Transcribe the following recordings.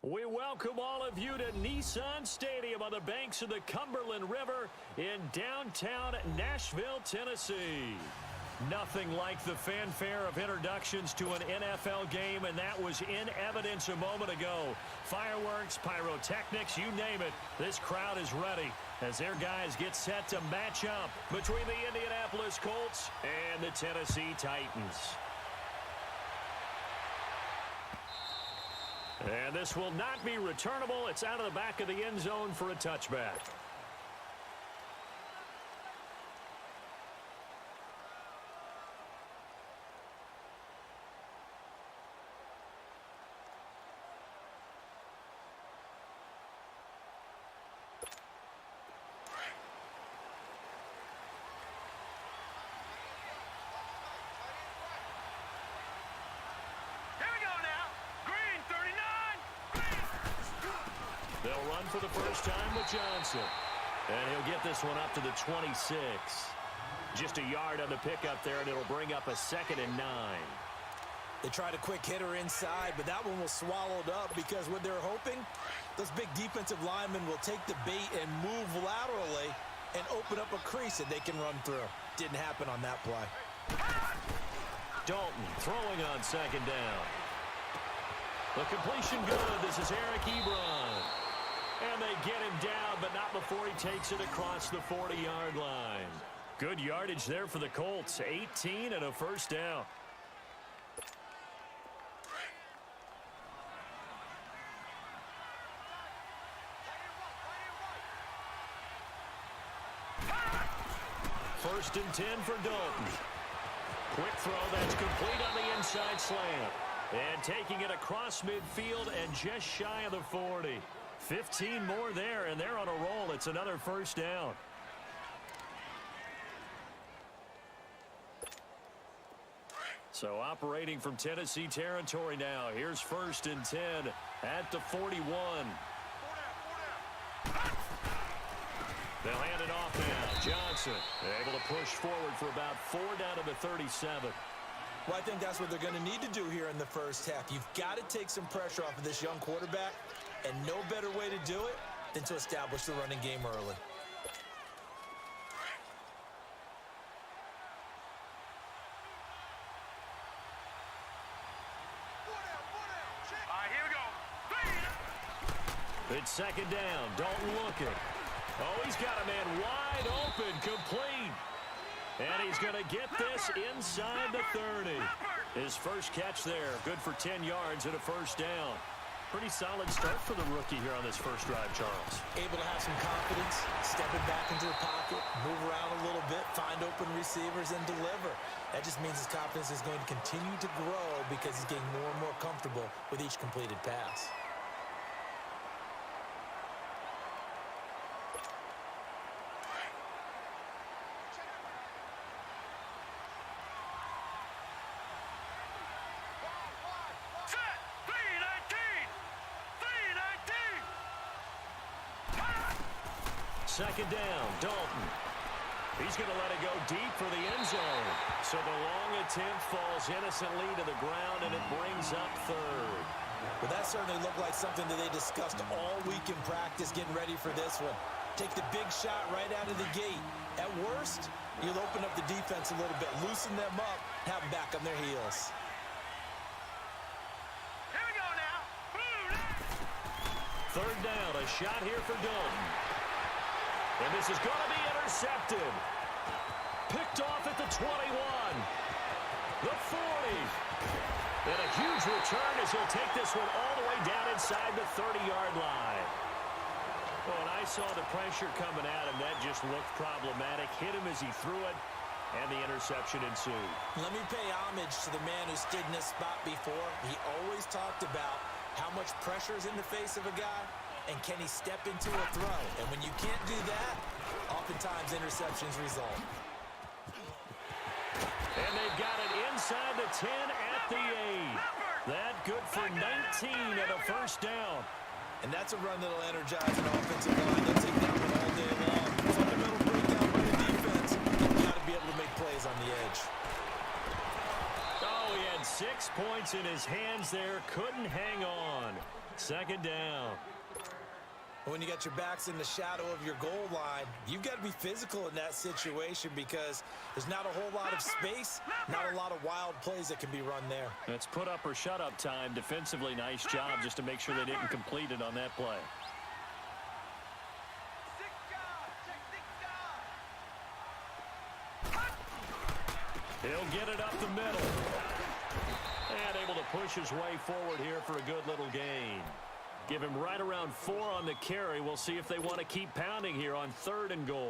We welcome all of you to Nissan Stadium on the banks of the Cumberland River in downtown Nashville, Tennessee. Nothing like the fanfare of introductions to an NFL game, and that was in evidence a moment ago. Fireworks, pyrotechnics, you name it, this crowd is ready as their guys get set to match up between the Indianapolis Colts and the Tennessee Titans. And this will not be returnable. It's out of the back of the end zone for a touchback. They'll run for the first time with Johnson. And he'll get this one up to the 26. Just a yard on the pickup there, and it'll bring up a 2nd and 9. They tried a quick hitter inside, but that one was swallowed up because what they're hoping, those big defensive linemen will take the bait and move laterally and open up a crease that they can run through. Didn't happen on that play. Dalton throwing on 2nd down. The completion good. This is Eric Ebron. And they get him down, but not before he takes it across the 40-yard line. Good yardage there for the Colts. 18 and a first down. First and 10 for Dalton. Quick throw that's complete on the inside slant. And taking it across midfield and just shy of the 40. 15 more there, and they're on a roll. It's another first down. So operating from Tennessee territory now. Here's first and 10 at the 41. They'll hand it off now. Johnson able to push forward for about 4 down to the 37. Well, I think that's what they're going to need to do here in the first half. You've got to take some pressure off of this young quarterback, and no better way to do it than to establish the running game early. Here we go. It's 2nd down. Dalton looking. Oh, he's got a man wide open, complete. And he's going to get this inside the 30. His first catch there, good for 10 yards and a first down. Pretty solid start for the rookie here on this first drive, Charles. Able to have some confidence, stepping back into the pocket, move around a little bit, find open receivers, and deliver. That just means his confidence is going to continue to grow because he's getting more and more comfortable with each completed pass. Second down, Dalton. He's going to let it go deep for the end zone. So the long attempt falls innocently to the ground, and it brings up 3rd. Well, that certainly looked like something that they discussed all week in practice getting ready for this one. Take the big shot right out of the gate. At worst, you'll open up the defense a little bit, loosen them up, have them back on their heels. Here we go now. 3rd down, a shot here for Dalton. And this is going to be intercepted. Picked off at the 21. The 40. And a huge return as he'll take this one all the way down inside the 30-yard line. Oh, and I saw the pressure coming at him. That just looked problematic. Hit him as he threw it, and the interception ensued. Let me pay homage to the man who stood in this spot before. He always talked about how much pressure is in the face of a guy, and can he step into a throw? And when you can't do that, oftentimes interceptions result. And they've got it inside the 10 at the 8. That good for 19 and a first down. And that's a run that'll energize an offensive line. They'll take that one all day long. Fundamental breakdown by the defense. You've got to be able to make plays on the edge. Oh, he had 6 points in his hands there. Couldn't hang on. Second down. When you got your backs in the shadow of your goal line, you've got to be physical in that situation because there's not a whole lot of space, not a lot of wild plays that can be run there. It's put up or shut up time. Defensively, nice job just to make sure they didn't complete it on that play. He'll get it up the middle. And able to push his way forward here for a good little gain. Give him right around 4 on the carry. We'll see if they want to keep pounding here on 3rd and goal.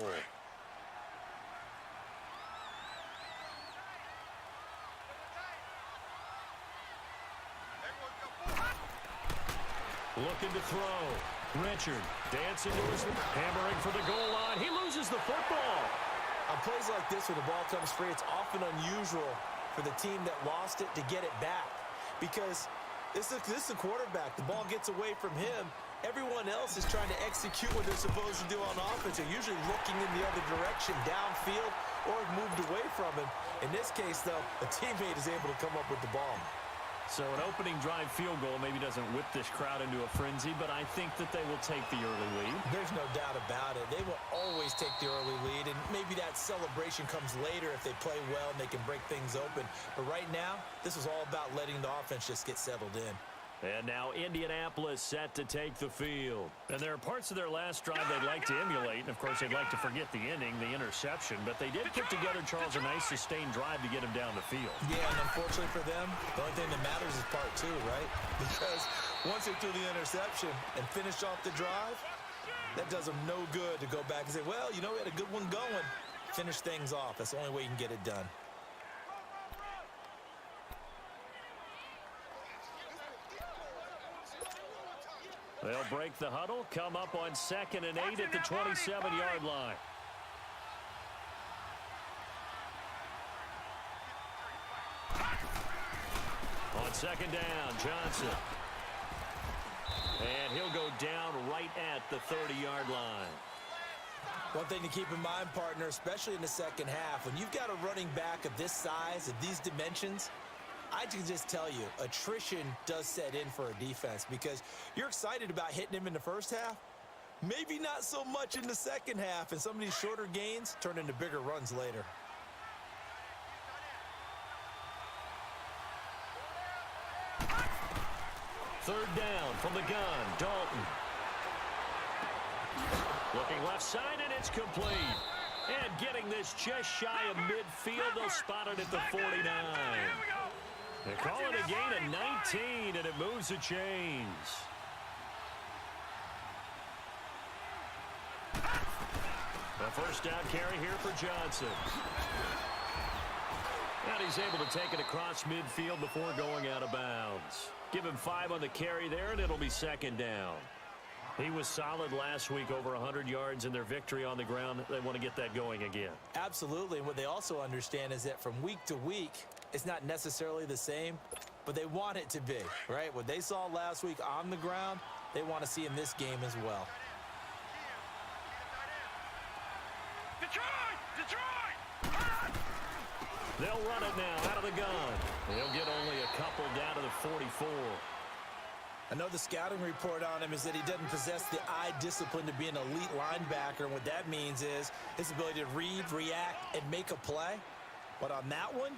Looking to throw. Richard dancing to his hammering for the goal line. He loses the football. On plays like this where the ball comes free, it's often unusual for the team that lost it to get it back because this is the quarterback. The ball gets away from him. Everyone else is trying to execute what they're supposed to do on offense. They're usually looking in the other direction, downfield, or have moved away from him. In this case, though, a teammate is able to come up with the ball. So an opening drive field goal maybe doesn't whip this crowd into a frenzy, but I think that they will take the early lead. There's no doubt about it. They will always take the early lead, and maybe that celebration comes later if they play well and they can break things open. But right now, this is all about letting the offense just get settled in. And now Indianapolis set to take the field. And there are parts of their last drive they'd like to emulate. And, of course, they'd like to forget the ending, the interception. But they did put together, Charles, a nice sustained drive to get him down the field. Yeah, and unfortunately for them, the only thing that matters is part 2, right? Because once they threw the interception and finished off the drive, that does them no good to go back and say, well, you know, we had a good one going. Finish things off. That's the only way you can get it done. They'll break the huddle, come up on 2nd and 8 at the 27-yard line. On 2nd down, Johnson. And he'll go down right at the 30-yard line. One thing to keep in mind, partner, especially in the second half, when you've got a running back of this size, of these dimensions, I can just tell you, attrition does set in for a defense because you're excited about hitting him in the first half. Maybe not so much in the second half, and some of these shorter gains turn into bigger runs later. Third down from the gun, Dalton. Looking left side, and it's complete. And getting this just shy of midfield, they'll spot it at the 49. They call it a gain of 19, and it moves the chains. The first down carry here for Johnson. And he's able to take it across midfield before going out of bounds. Give him 5 on the carry there, and it'll be 2nd down. He was solid last week, over 100 yards in their victory on the ground. They want to get that going again. Absolutely. And what they also understand is that from week to week, it's not necessarily the same, but they want it to be, right? What they saw last week on the ground, they want to see in this game as well. They'll run it now out of the gun. They'll get only a couple down to the 44. I know the scouting report on him is that he doesn't possess the eye discipline to be an elite linebacker. And what that means is his ability to read, react, and make a play. But on that one,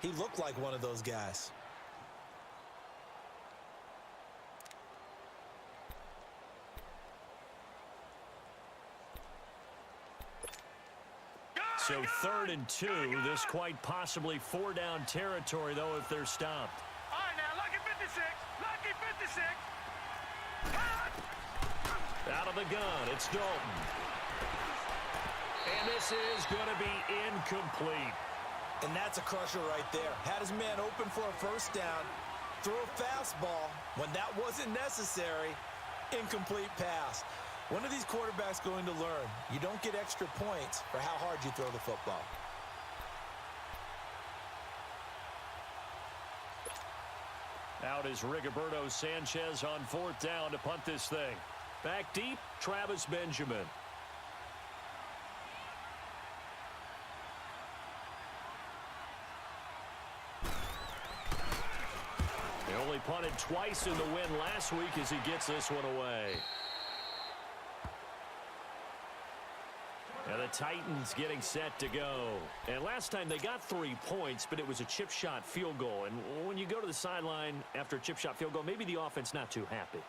he looked like one of those guys. So 3rd and 2. This quite possibly 4-down territory, though, if they're stopped. All right, now, lucky 56. Lucky 56. Out of the gun, it's Dalton. And this is going to be incomplete. And that's a crusher right there. Had his man open for a first down, threw a fastball when that wasn't necessary, incomplete pass. One of these quarterbacks going to learn, you don't get extra points for how hard you throw the football. Out is Rigoberto Sanchez on 4th down to punt this thing. Back deep, Travis Benjamin. They'll only punted twice in the win last week as he gets this one away. And the Titans getting set to go. And last time they got 3 points, but it was a chip shot field goal. And when you go to the sideline after a chip shot field goal, maybe the offense not too happy.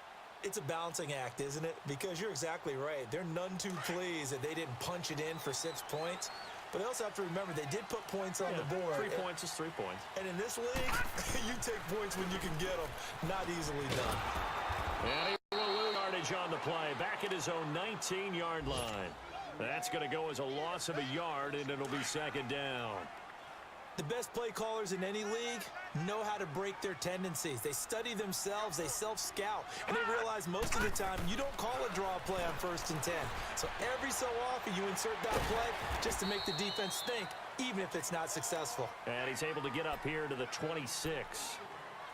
It's a balancing act, isn't it? Because you're exactly right. They're none too pleased that they didn't punch it in for 6 points. But they also have to remember they did put points on the board. 3 points is 3 points. And in this league, you take points when you can get them. Not easily done. And he will lose yardage on the play. Back at his own 19-yard line. That's going to go as a loss of a yard, and it'll be second down. The best play callers in any league know how to break their tendencies. They study themselves, they self-scout, and they realize most of the time you don't call a draw play on 1st and 10. So every so often you insert that play just to make the defense think, even if it's not successful. And he's able to get up here to the 26.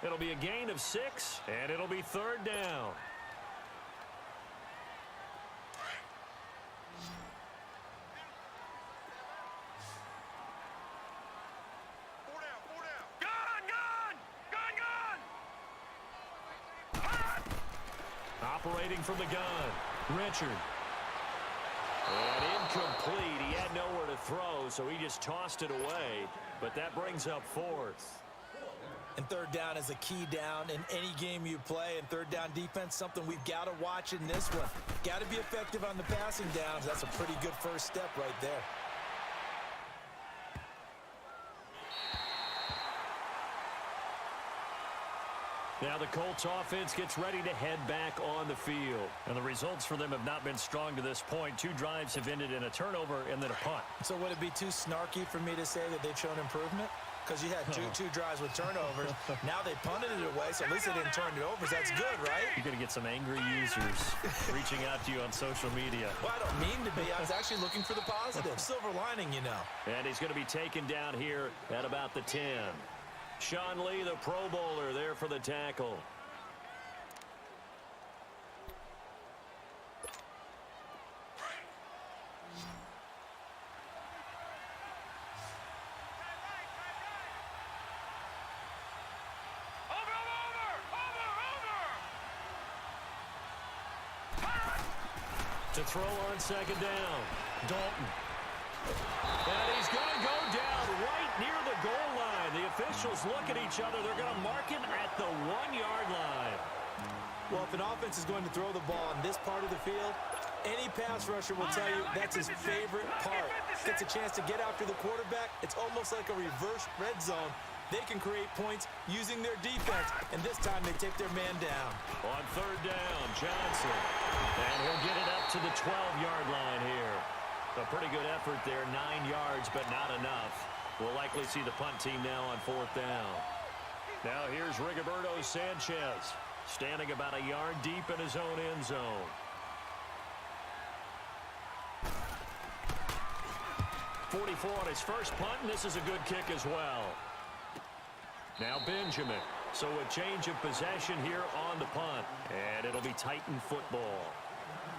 It'll be a gain of 6, and it'll be 3rd down. Operating from the gun, Richard. And incomplete. He had nowhere to throw, so he just tossed it away. But that brings up 4th. And 3rd down is a key down in any game you play. And 3rd down defense, something we've got to watch in this one. Got to be effective on the passing downs. That's a pretty good first step right there. Now the Colts offense gets ready to head back on the field. And the results for them have not been strong to this point. 2 drives have ended in a turnover and then a punt. So would it be too snarky for me to say that they've shown improvement? Because you had two drives with turnovers. Now they punted it away, so at least they didn't turn it over. That's good, right? You're going to get some angry users reaching out to you on social media. Well, I don't mean to be. I was actually looking for the positive. Silver lining, you know. And he's going to be taken down here at about the 10. Sean Lee, the Pro Bowler, there for the tackle. To throw on 2nd down, Dalton. And he's going to go down right near the goal line. The officials look at each other. They're going to mark him at the 1-yard line. Well, if an offense is going to throw the ball on this part of the field, any pass rusher will tell you that's his favorite part. Gets a chance to get after the quarterback. It's almost like a reverse red zone. They can create points using their defense, and this time they take their man down. On 3rd down, Johnson. And he'll get it up to the 12-yard line here. A pretty good effort there, 9 yards, but not enough. We'll likely see the punt team now on 4th down. Now here's Rigoberto Sanchez, standing about a yard deep in his own end zone. .44 on his first punt, and this is a good kick as well. Now Benjamin. So a change of possession here on the punt. And it'll be Titan football.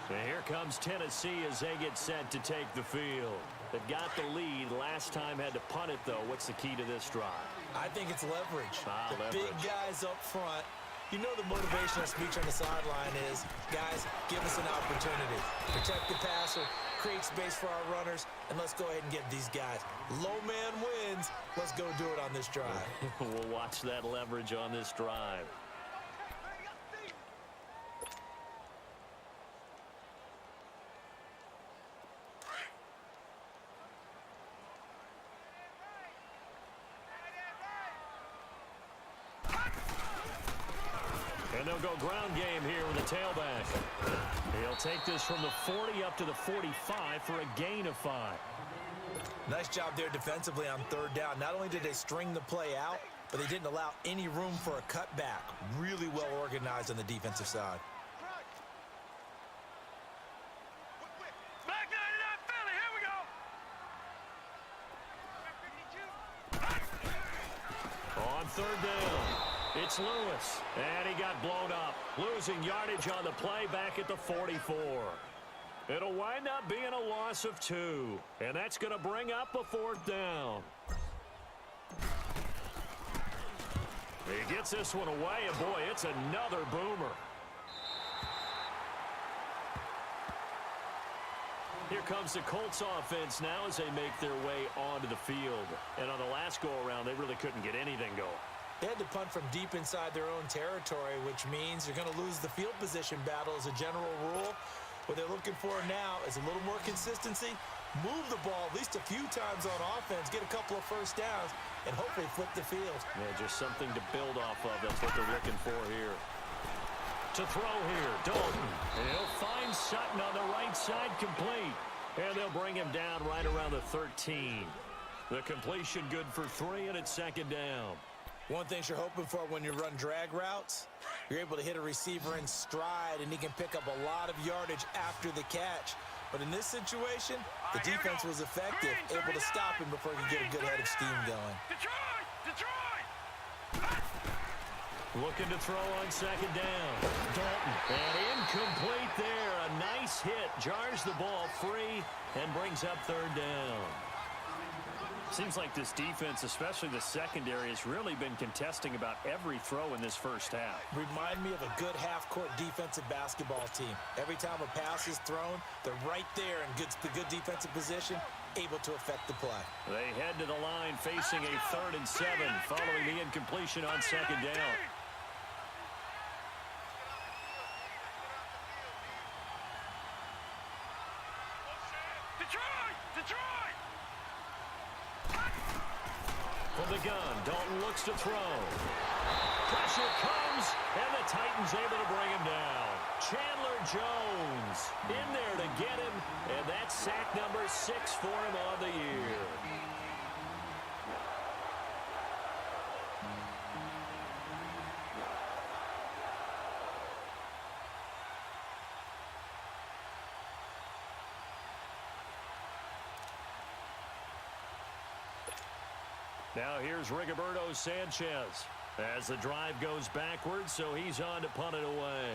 And here comes Tennessee as they get set to take the field. They've got the lead. Last time had to punt it, though. What's the key to this drive? I think it's leverage. Leverage. Big guys up front. You know the motivational speech on the sideline is, guys, give us an opportunity. Protect the passer, create space for our runners, and let's go ahead and get these guys. Low man wins. Let's go do it on this drive. We'll watch that leverage on this drive. And they'll go ground game here with a tailback. He'll take this from the 40 up to the 45 for a gain of 5. Nice job there defensively on 3rd down. Not only did they string the play out, but they didn't allow any room for a cutback. Really well organized on the defensive side. Back 99 Philly, here we go. On 3rd down. It's Lewis, and he got blown up. Losing yardage on the play back at the 44. It'll wind up being a loss of 2, and that's going to bring up a 4th down. He Gets this one away, and boy, it's another boomer. Here comes the Colts offense now as they make their way onto the field. And on the last go-around, they really couldn't get anything going. They had to punt from deep inside their own territory, which means you're going to lose the field position battle as a general rule. What they're looking for now is a little more consistency, move the ball at least a few times on offense, get a couple of first downs, and hopefully flip the field. Yeah, just something to build off of. That's what they're looking for here. To throw here, Dalton. And he'll find Sutton on the right side, complete. And they'll bring him down right around the 13. The completion good for 3, and it's second down. One thing you're hoping for when you run drag routes, you're able to hit a receiver in stride, and he can pick up a lot of yardage after the catch. But in this situation, the defense was effective, able to stop him before he could get a good head of steam going. Looking to throw on second down. Dalton. And incomplete there. A nice hit. Jars the ball free and brings up third down. Seems like this defense, especially the secondary, has really been contesting about every throw in this first half. Remind me of a good half-court defensive basketball team. Every time a pass is thrown, they're right there in good defensive position, able to affect the play. They head to the line facing a 3rd and 7 following the incompletion on second down. From the gun, Dalton looks to throw. Pressure comes, and the Titans able to bring him down. Chandler Jones in there to get him, and that's sack number 6 for him on the year. Now here's Rigoberto Sanchez as the drive goes backwards, so he's on to punt it away.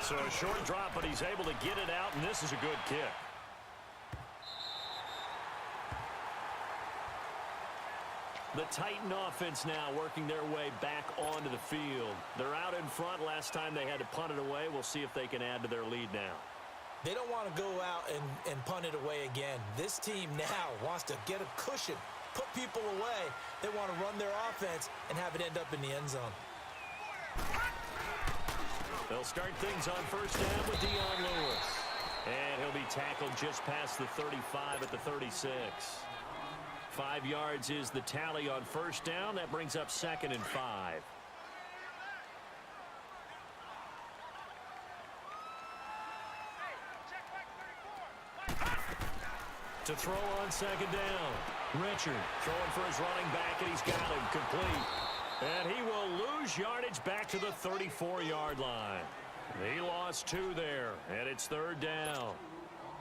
So a short drop, but he's able to get it out, and this is a good kick. The Titan offense now working their way back onto the field. They're out in front. Last time they had to punt it away. We'll see if they can add to their lead now. They don't want to go out and punt it away again. This team now wants to get a cushion, put people away. They want to run their offense and have it end up in the end zone. They'll start things on first down with Dion Lewis. And he'll be tackled just past the 35 at the 36. 5 yards is the tally on first down. That brings up 2nd and 5. To throw on second down. Richard throwing for his running back, and he's got him complete. And he will lose yardage back to the 34-yard line. He lost 2 there, and it's 3rd down.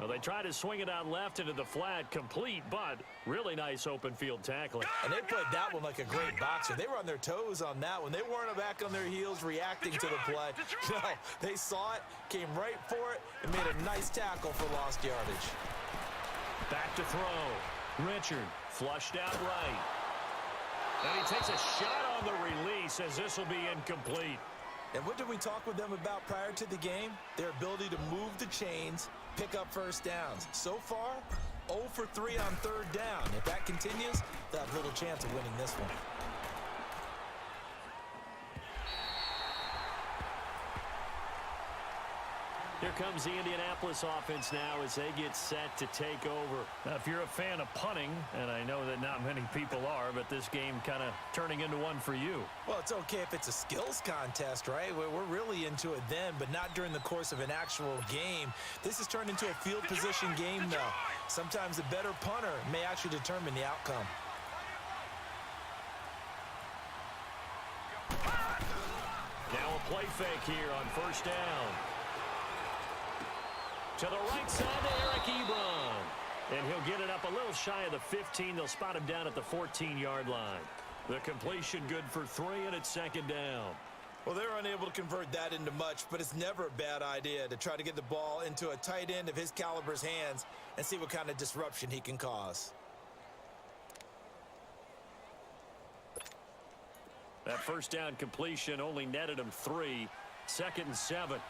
Well, they tried to swing it out left into the flat, complete, but really nice open field tackling. And they played that one like a great boxer. They were on their toes on that one. They weren't back on their heels reacting to the play. No, they saw it, came right for it, and made a nice tackle for lost yardage. Back to throw. Richard flushed out right. And he takes a shot on the release as this will be incomplete. And what did we talk with them about prior to the game? Their ability to move the chains, pick up first downs. So far, 0 for 3 on 3rd down. If that continues, they'll have little chance of winning this one. Here comes the Indianapolis offense now as they get set to take over. Now, if you're a fan of punting, and I know that not many people are, but this game kind of turning into one for you. Well, it's okay if it's a skills contest, right? We're really into it then, but not during the course of an actual game. This has turned into a field position game, though. Sometimes the better punter may actually determine the outcome. Now a play fake here on first down. To the right side to Eric Ebron. And he'll get it up a little shy of the 15. They'll spot him down at the 14-yard line. The completion good for 3, and it's 2nd down. Well, they're unable to convert that into much, but it's never a bad idea to try to get the ball into a tight end of his caliber's hands and see what kind of disruption he can cause. That first down completion only netted him 3. 2nd and 7.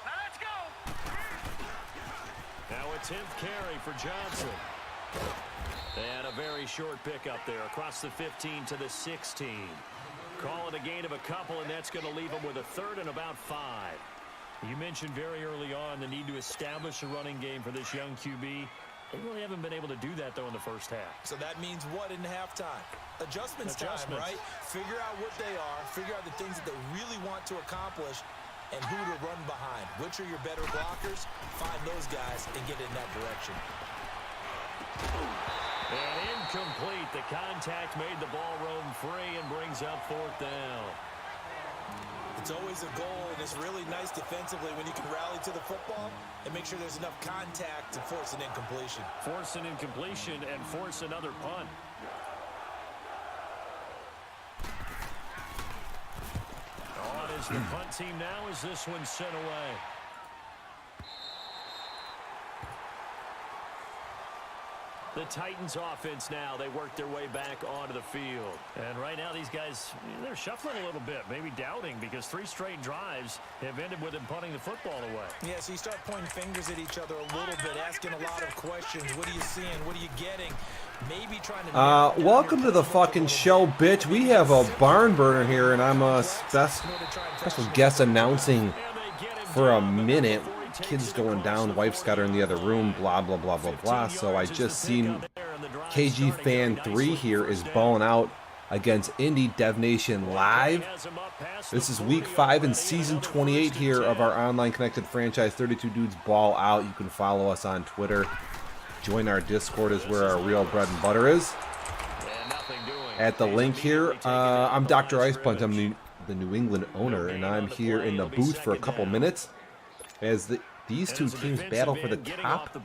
Let's go. Now a 10th carry for Johnson. And a very short pickup there across the 15 to the 16. Call it a gain of a couple, and that's going to leave him with a 3rd and about 5. You mentioned very early on the need to establish a running game for this young QB. They really haven't been able to do that, though, in the first half. So that means what in halftime? Adjustments time, right? Figure out what they are, figure out the things that they really want to accomplish, and who to run behind. Which are your better blockers? Find those guys and get in that direction. And incomplete. The contact made the ball roam free and brings up 4th down. It's always a goal, and it's really nice defensively when you can rally to the football and make sure there's enough contact to force an incompletion. Force an incompletion and force another punt. On is the punt team now as this one's sent away. The Titans offense now, they work their way back onto the field. And right now these guys, they're shuffling a little bit, maybe doubting, because 3 straight drives have ended with them punting the football away. Yeah, so you start pointing fingers at each other a little bit, asking a lot of questions. What are you seeing? What are you getting? Maybe trying to... welcome to the fucking show, bitch. We have a barn burner here, and I'm a special guest announcing for a minute. Kids going down, wife's got her in the other room, blah, blah, blah, blah, blah. So I just seen KG Fan 3 here is balling out against Indie Dev Nation Live. This is week 5 and season 28 here of our online connected franchise, 32 Dudes Ball Out. You can follow us on Twitter. Join our Discord is where our real bread and butter is. At the link here, I'm Dr. Ice Punch. I'm the New England owner, and I'm here in the booth for a couple minutes as these two teams battle for the top of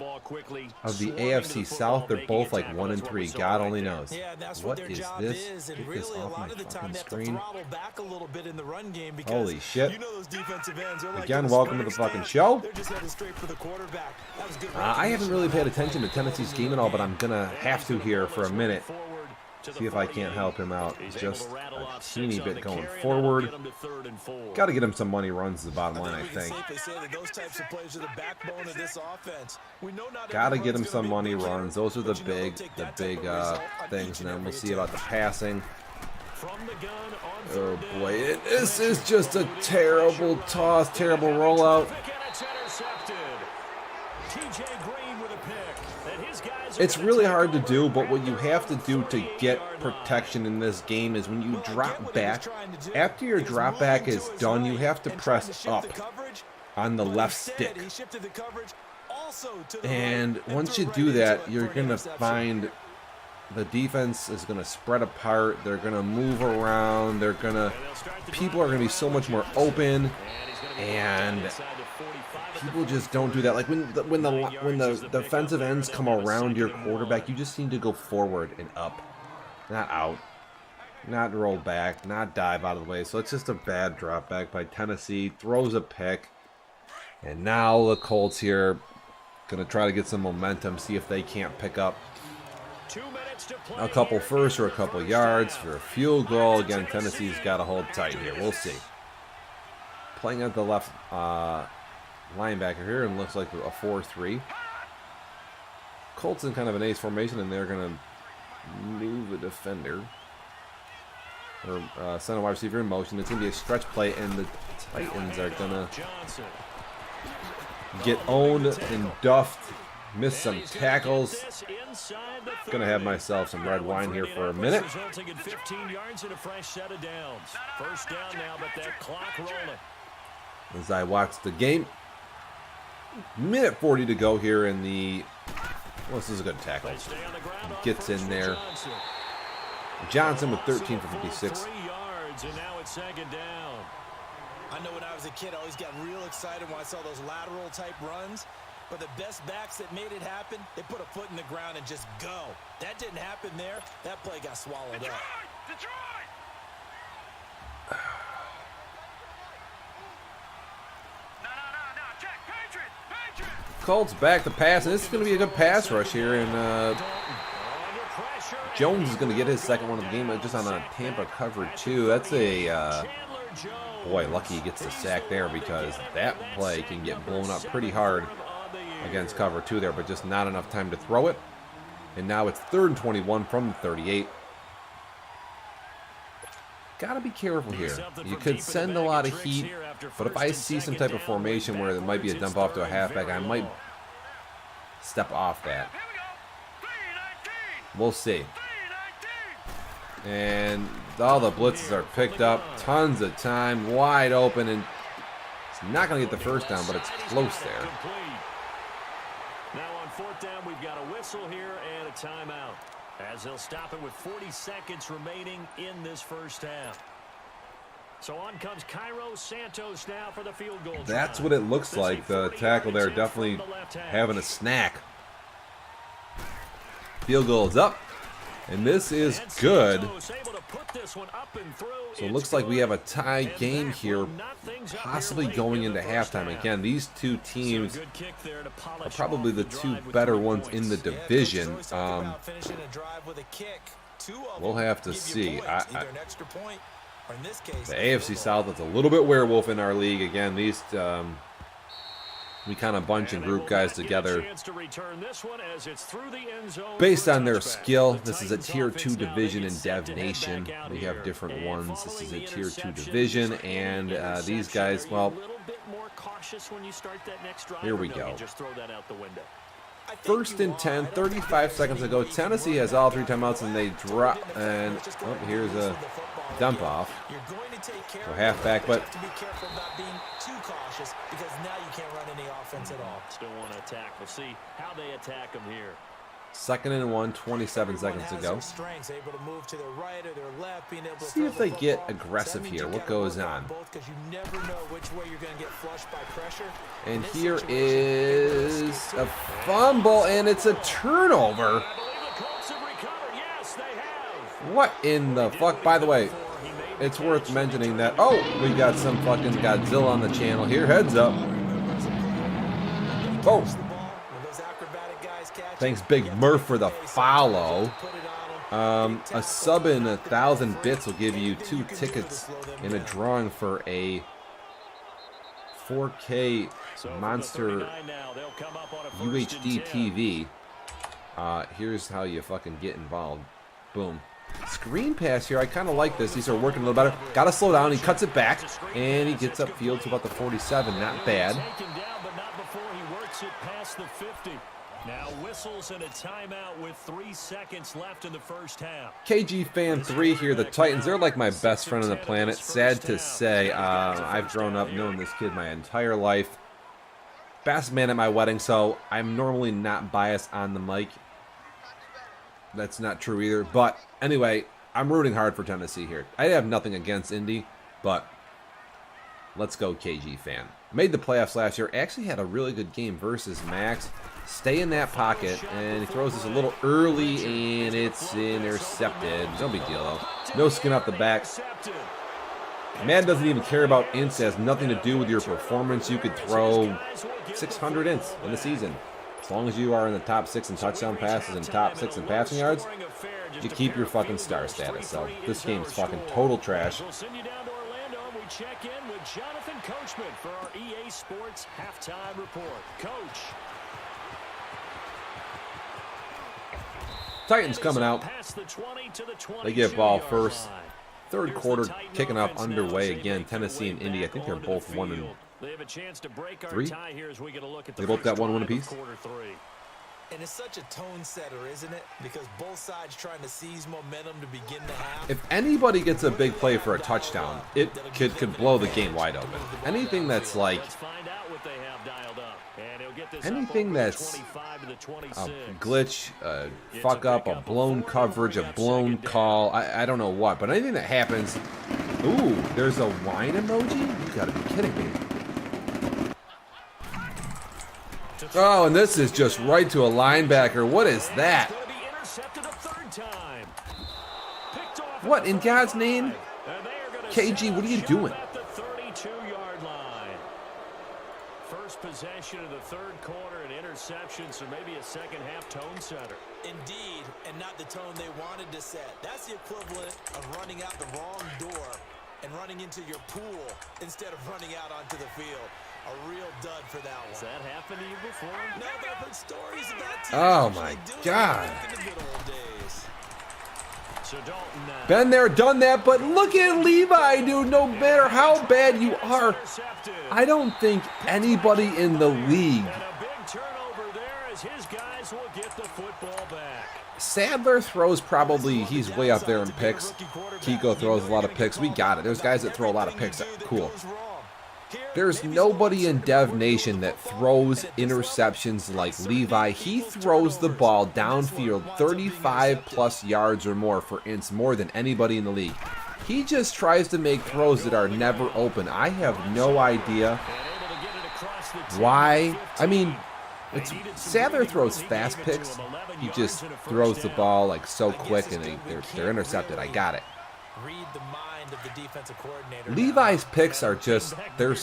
the AFC South. They're both like 1 and 3. God only knows. What is this? Get this off my fucking screen. Holy shit. Again, welcome to the fucking show. I haven't really paid attention to Tennessee's game at all, but I'm gonna have to here for a minute. See if I can't help him out just a teeny bit going forward. Got to get him some money runs is the bottom line, I think. Got to get him some money runs. Those are the big things, and then we'll see about the passing. Oh boy, this is just a terrible toss, terrible rollout. It's really hard to do, but what you have to do to get protection in this game is when you drop back, after your drop back is done, you have to press up on the left stick. And once you do that, you're going to find the defense is going to spread apart. They're going to move around. People are going to be so much more open, and people just don't do that. Like when the defensive ends come around your quarterback, you just need to go forward and up, not out, not roll back, not dive out of the way. So it's just a bad drop back by Tennessee. Throws a pick, and now the Colts here gonna try to get some momentum, see if they can't pick up a couple firsts or a couple yards for a field goal. Again, Tennessee's got to hold tight here. We'll see. Playing at the left linebacker here, and looks like a 4-3. Colts in kind of an ace formation, and they're going to move a defender or send a wide receiver in motion. It's going to be a stretch play, and the Titans are going to get owned and duffed. Miss some tackles. Going to have myself some red wine here for a minute. Resulting in 15 yards and a fresh set of downs. First down now, but that clock rolling. As I watch the game, minute 40 to go here in the. Well, this is a good tackle. Gets in there. Johnson with 13 for 56. 3 yards, and now it's 2nd down. I know when I was a kid, I always got real excited when I saw those lateral type runs. But the best backs that made it happen, they put a foot in the ground and just go. That didn't happen there. That play got swallowed up. Detroit! No, check. Patriot! Colts back to pass, and this is going to be a good pass rush here. And Jones is going to get his second one of the game just on a Tampa cover 2. That's a, boy, lucky he gets the sack there because that play can get blown up pretty hard against cover 2 there, but just not enough time to throw it. And now it's 3rd and 21 from the 38. Gotta be careful here. You could send a lot of heat, but if I see some type of formation where there might be a dump off to a halfback, I might step off that. We'll see. And all the blitzes are picked up. Tons of time, wide open, and it's not going to get the first down, but it's close there. Now on 4th down, we've got a whistle here and a timeout, as they'll stop it with 40 seconds remaining in this first half. So on comes Cairo Santos now for the field goal. That's what it looks like. The tackle there definitely having a snack. Field goal is up, and this is good. So it looks like we have a tie game here, possibly going into halftime. Again, these two teams are probably the two better ones in the division. We'll have to see. The AFC South is a little bit werewolf in our league. Again, these we kind of bunch and group guys together based on their skill. This is a Tier 2 division in Dev Nation. We have different ones. This is a Tier 2 division, and these guys, well, here we go. 1st and 10, 35 seconds ago. Tennessee has all 3 timeouts, and they drop. And oh, here's a dump off. So halfback, but to be careful about being too cautious because now you can't run any offense at all. Still want to attack. We'll see how they attack them here. 2nd and 1, 27 seconds to go. See if they get aggressive here. What goes on? And here is a fumble, and it's a turnover. What in the fuck? By the way, it's worth mentioning that, oh, we got some fucking Godzilla on the channel here. Heads up. Oh. Thanks, Big Murph, for the follow. A sub in 1,000 bits will give you 2 tickets in a drawing for a 4K Monster UHD TV. Here's how you fucking get involved. Boom. Screen pass here. I kind of like this. These are working a little better. Got to slow down. He cuts it back, and he gets upfield to about the 47. Not bad. Now whistles and a timeout with 3 seconds left in the first half. KG Fan 3 here. The Titans, they're like my best friend on the planet. Sad to say, I've grown up knowing this kid my entire life. Best man at my wedding, so I'm normally not biased on the mic. That's not true either. But anyway, I'm rooting hard for Tennessee here. I have nothing against Indy, but let's go KG Fan. Made the playoffs last year. Actually had a really good game versus Max. Stay in that pocket, and he throws this a little early, and it's intercepted. No big deal, though. No skin off the back. Madden doesn't even care about ints. It has nothing to do with your performance. You could throw 600 ints in a season. As long as you are in the top 6 in touchdown passes and top 6 in passing yards, you keep your fucking star status. So this game's fucking total trash. Check in with Jonathan Coachman for our EA Sports halftime report. Coach. Titans coming out. They get ball first. 3rd quarter kicking off underway again. Tennessee and Indy, I think they're both 1-3. They both got 1 win apiece. And it's such a tone setter, isn't it? Because both sides trying to seize momentum to begin the half. If anybody gets a big play for a touchdown, it could blow the game wide open. Anything that's like anything that's a glitch, a fuck up, a blown coverage, a blown call, I don't know what, but anything that happens. Ooh, there's a wine emoji? You gotta be kidding me. Oh, and this is just right to a linebacker. What is that? What in God's name? KG, what are you doing? possession in the third quarter, an interception, so maybe a second-half tone setter. Indeed, and not the tone they wanted to set. That's the equivalent of running out the wrong door and running into your pool instead of running out onto the field. A real dud for that one. Has that happened to you before? No, but I've heard stories about teams Oh, actually my doing it God. back in the good old days. So Dalton, Been there, done that, but look at Levi, dude. No matter how bad you are, I don't think anybody in the league. and a big turnover there as his guys will get the football back. Sadler throws probably, he's way up there in picks. Kiko throws a lot of picks. We got it. There's guys that throw a lot of picks. Cool. There's nobody in Dev Nation that throws interceptions like Levi. He throws the ball downfield 35 plus yards or more for ints, more than anybody in the league. He just tries to make throws that are never open. I have no idea why. I mean, Sadler throws fast picks. He just throws the ball like so quick and they're intercepted. I got it. Read the mind of the defensive coordinator. Levi's picks are just, they're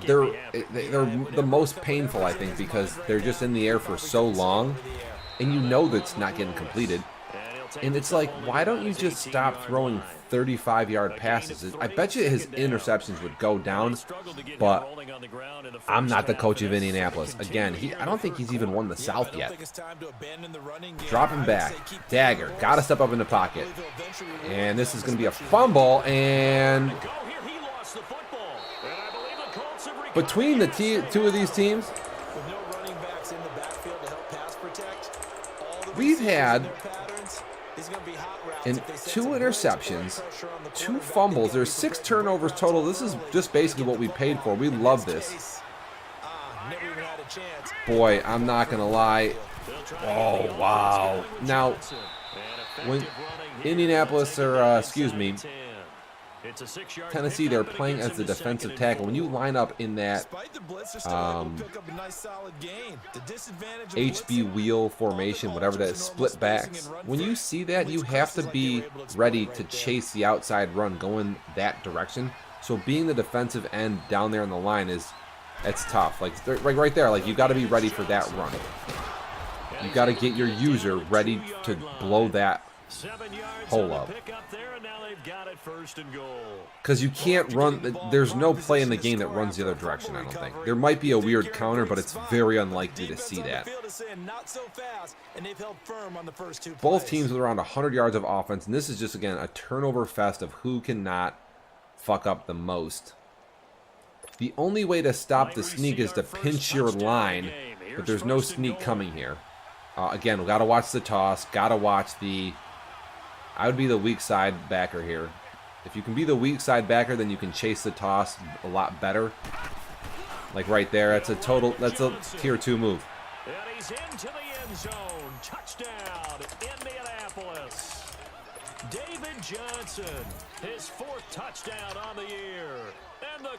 the most painful, I think, because they're just in the air for so long and you know that's not getting completed. And it's like, why don't you just stop throwing 35-yard passes? I bet you his interceptions would go down, but I'm not the coach of Indianapolis. Again, I don't think he's even won the South yet. Drop him back. Dagger. Got to step up in the pocket. And this is going to be a fumble. And between the two of these teams, we've had in 2 interceptions, 2 fumbles. There's 6 turnovers total. This is just basically what we paid for. We love this. Boy, I'm not going to lie. Oh, wow. Now, when Indianapolis, or Tennessee, they're playing as the defensive tackle. When you line up in that HB wheel formation, whatever that is, split backs, when you see that, you have to be ready to chase the outside run going that direction. So being the defensive end down there on the line it's tough. Like right there, like you got to be ready for that run. You got to get your user ready to blow that hole up. Because you can't run, there's no play in the game that runs the other direction, I don't think. There might be a weird counter, but it's very unlikely to see that. Both teams with around 100 yards of offense, and this is just, again, a turnover fest of who cannot fuck up the most. The only way to stop the sneak is to pinch your line, but there's no sneak coming here. Again, we got to watch the toss, got to watch I would be the weak side backer here. If you can be the weak side backer, then you can chase the toss a lot better. Like right there, that's a tier 2 move. And he's into the end zone. Touchdown, Indianapolis. David Johnson, his 4th touchdown on the year.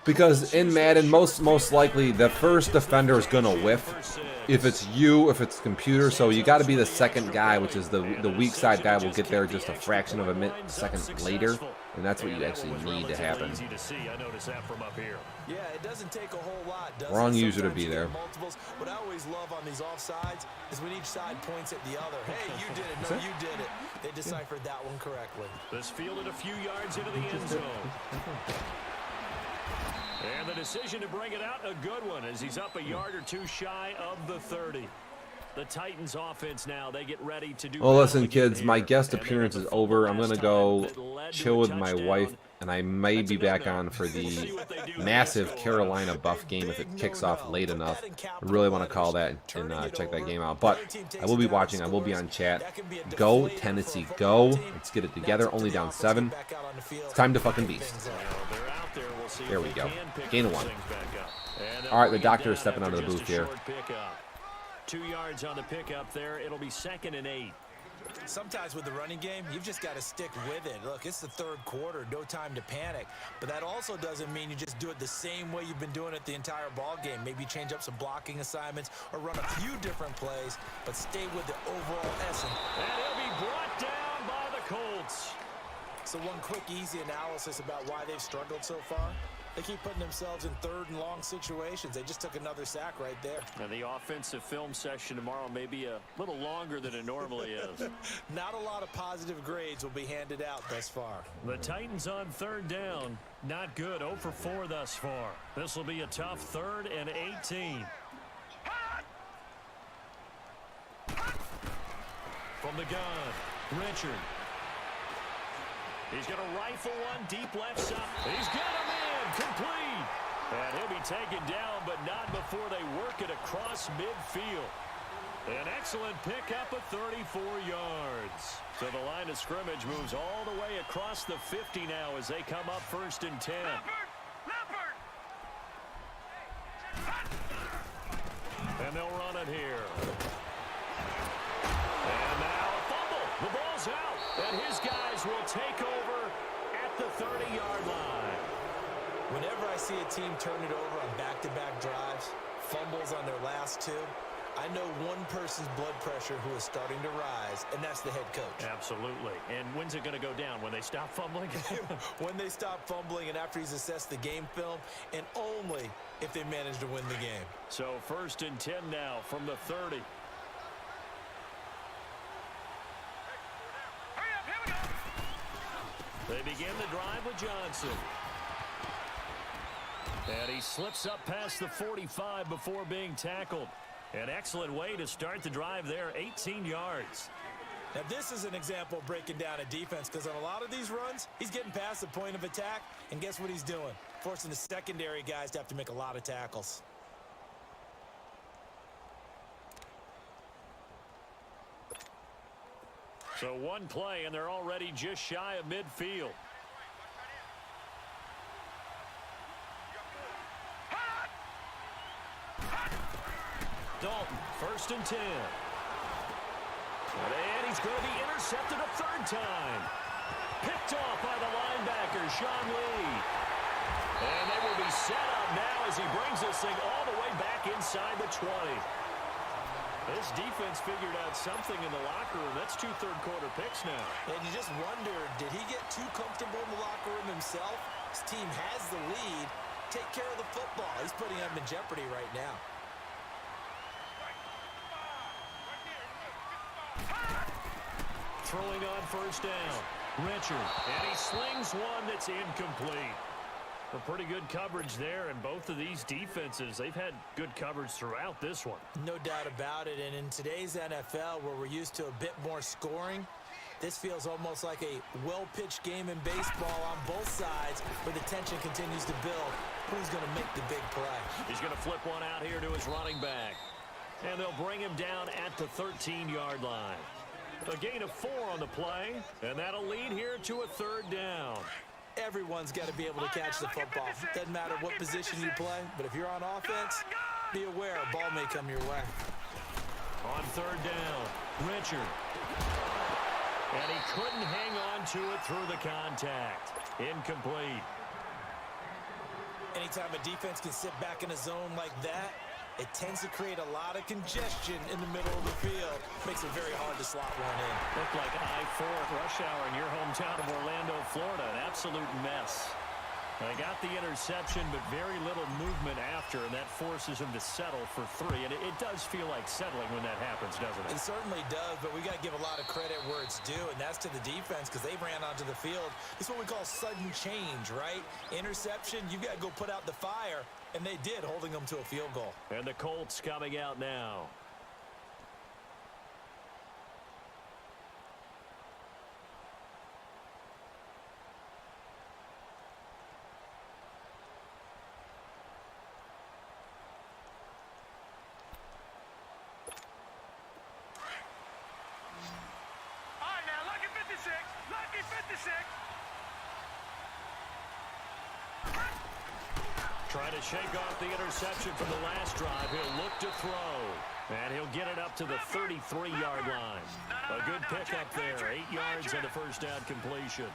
Because in Madden, most likely the first defender is gonna whiff. If it's you, if it's the computer, so you got to be the second guy, which is the weak side guy will get there just a fraction of a second later, and that's what you actually need to happen. Yeah, it doesn't take a whole lot. Wrong user to be there. What I always love on these offsides is when each side points at the other. Hey, you did it. No, you did it. They deciphered that one correctly. This fielded a few yards into the end zone. And the decision to bring it out, a good one, as he's up a yard or 2 shy of the 30. The Titans offense now, they get ready to do. Well, listen, kids, my guest appearance is over. I'm going to go chill with my wife, and I may be back on for the massive Carolina Buff game if it kicks off late enough. I really want to call that and check that game out. But I will be watching. I will be on chat. Go, Tennessee, go. Let's get it together. Only down 7. It's time to fucking beast. There we go. Gain of 1. All right, the doctor is stepping out of the booth here. 2 yards on the pickup there. It'll be 2nd and 8. Sometimes with the running game, you've just got to stick with it. Look, it's the 3rd quarter, no time to panic. But that also doesn't mean you just do it the same way you've been doing it the entire ball game. Maybe change up some blocking assignments or run a few different plays, but stay with the overall essence. And he'll be brought down by the Colts. So one quick, easy analysis about why they've struggled so far. They keep putting themselves in third and long situations. They just took another sack right there. And the offensive film session tomorrow may be a little longer than it normally is. Not a lot of positive grades will be handed out thus far. The Titans on third down. Not good. 0 for 4 thus far. This will be a tough 3rd and 18. From the gun, Richard. He's going to rifle one deep left side. He's got him in, complete. And he'll be taken down, but not before they work it across midfield. An excellent pickup of 34 yards. So the line of scrimmage moves all the way across the 50 now as they come up 1st and 10. Leopard! And they'll run it here. And now a fumble. The ball's out. And his guys will take over at the 30-yard line. Whenever I see a team turn it over on back-to-back drives, fumbles on their last 2, I know one person's blood pressure who is starting to rise, and that's the head coach. Absolutely. And when's it going to go down? When they stop fumbling? When they stop fumbling and after he's assessed the game film, and only if they manage to win the game. So 1st and 10 now from the 30. Hurry up, here we go! They begin the drive with Johnson. And he slips up past the 45 before being tackled. An excellent way to start the drive there, 18 yards. Now, this is an example of breaking down a defense because on a lot of these runs, he's getting past the point of attack, and guess what he's doing? Forcing the secondary guys to have to make a lot of tackles. So one play, and they're already just shy of midfield. Dalton, 1st and 10. And he's going to be intercepted a 3rd time. Picked off by the linebacker, Sean Lee. And they will be set up now as he brings this thing all the way back inside the 20. This defense figured out something in the locker room. That's 2 third-quarter picks now. And you just wonder, did he get too comfortable in the locker room himself? His team has the lead. Take care of the football. He's putting them in jeopardy right now. Throwing on 1st down. Richard. And he slings one that's incomplete. A pretty good coverage there, and both of these defenses, they've had good coverage throughout this one. No doubt about it, and in today's NFL, where we're used to a bit more scoring, this feels almost like a well-pitched game in baseball on both sides, where the tension continues to build. Who's going to make the big play? He's going to flip one out here to his running back. And they'll bring him down at the 13-yard line. A gain of 4 on the play, and that'll lead here to a 3rd down. Everyone's got to be able to catch the football. Doesn't matter what position you play, but if you're on offense, be aware a ball may come your way. On 3rd down, Richard. And he couldn't hang on to it through the contact. Incomplete. Anytime a defense can sit back in a zone like that, it tends to create a lot of congestion in the middle of the field. Makes it very hard to slot one in. Looked like I-4 at rush hour in your hometown of Orlando, Florida. An absolute mess. They got the interception, but very little movement after, and that forces him to settle for 3. And it does feel like settling when that happens, doesn't it? It certainly does, but we got to give a lot of credit where it's due, and that's to the defense because they ran onto the field. It's what we call sudden change, right? Interception, you got to go put out the fire, and they did, holding them to a field goal. And the Colts coming out now. Lucky 56. Trying to shake off the interception from the last drive. He'll look to throw. And he'll get it up to the 33-yard line. A good pickup there. 8 yards on the first down completion.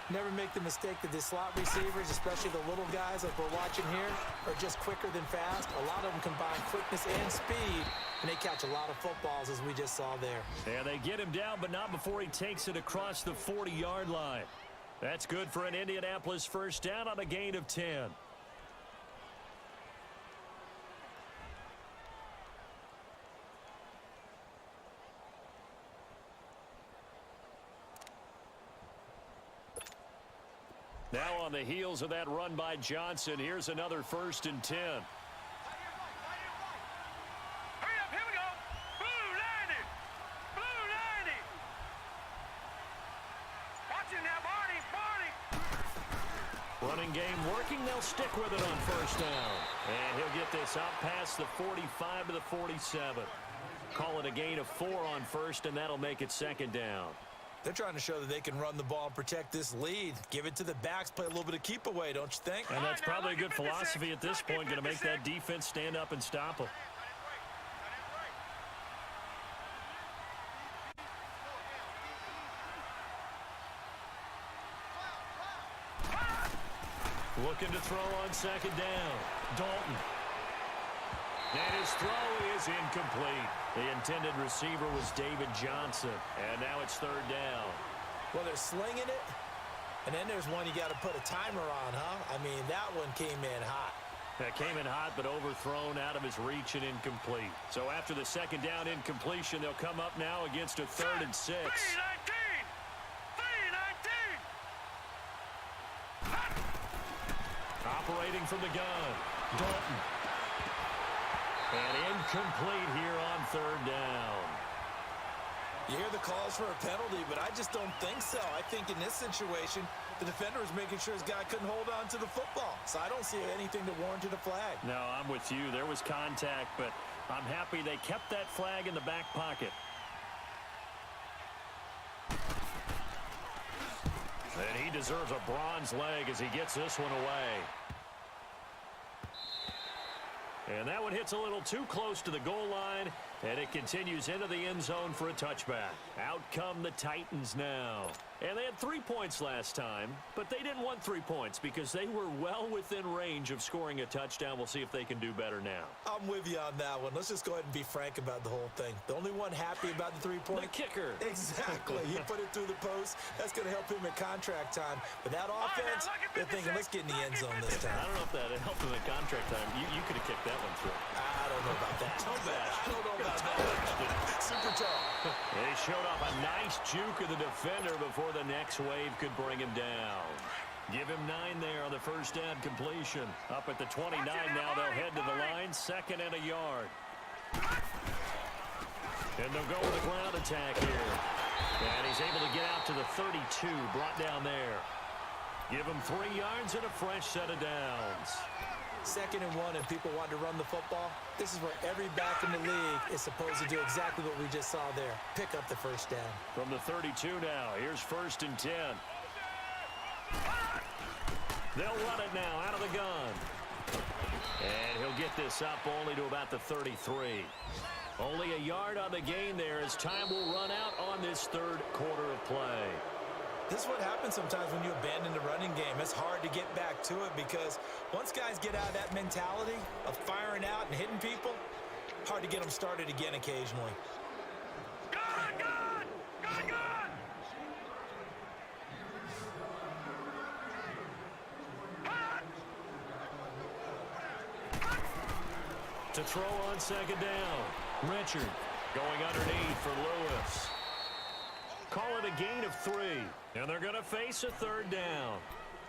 Never make the mistake that the slot receivers, especially the little guys like we're watching here, are just quicker than fast. A lot of them combine quickness and speed, and they catch a lot of footballs, as we just saw there. And they get him down, but not before he takes it across the 40-yard line. That's good for an Indianapolis first down on a gain of 10. Now on the heels of that run by Johnson, here's another 1st and 10. Hurry up, here we go. Blue 90. Blue 90. Watch it now, Barney. Running game working. They'll stick with it on 1st down. And he'll get this out past the 45 to the 47. Call it a gain of 4 on 1st, and that'll make it 2nd down. They're trying to show that they can run the ball and protect this lead. Give it to the backs, play a little bit of keep away, don't you think? And that's probably a good philosophy at this point, going to make that defense stand up and stop them. Looking to throw on 2nd down. Dalton. And his throw is incomplete. The intended receiver was David Johnson. And now it's 3rd down. Well, they're slinging it. And then there's one you got to put a timer on, huh? I mean, that one came in hot. That came in hot, but overthrown out of his reach and incomplete. So after the 2nd down incompletion, they'll come up now against a 3rd and 6. 3-19. Operating from the gun. Dalton. And incomplete here on 3rd down. You hear the calls for a penalty, but I just don't think so. I think in this situation, the defender was making sure his guy couldn't hold on to the football. So I don't see anything that warranted a flag. No, I'm with you. There was contact, but I'm happy they kept that flag in the back pocket. And he deserves a bronze leg as he gets this one away. And that one hits a little too close to the goal line, and it continues into the end zone for a touchback. Out come the Titans now. And they had 3 points last time, but they didn't want 3 points because they were well within range of scoring a touchdown. We'll see if they can do better now. I'm with you on that one. Let's just go ahead and be frank about the whole thing. The only one happy about the 3-point? The kicker. Exactly. He put it through the post. That's going to help him at contract time. But that offense, they're thinking, let's get in the end zone this time. I don't know if that helped him at contract time. You could have kicked that one through. I don't know about that. Toe bash. I don't know about that. Super tall. They showed off a nice juke of the defender before the next wave could bring him down. Give him 9 there on the 1st down completion. Up at the 29 now, they'll head to the line. 2nd and a yard. And they'll go with a ground attack here. And he's able to get out to the 32, brought down there. Give him 3 yards and a fresh set of downs. 2nd and 1 and people want to run the football. This is where every back in the league is supposed to do exactly what we just saw there. Pick up the 1st down. From the 32 now, here's 1st and 10. They'll run it now out of the gun. And he'll get this up only to about the 33. Only a yard on the gain there as time will run out on this 3rd quarter of play. This is what happens sometimes when you abandon the running game. It's hard to get back to it because once guys get out of that mentality of firing out and hitting people, hard to get them started again occasionally. Gun! To throw on 2nd down. Richard going underneath for Lewis. Call it a gain of 3. And they're going to face a 3rd down.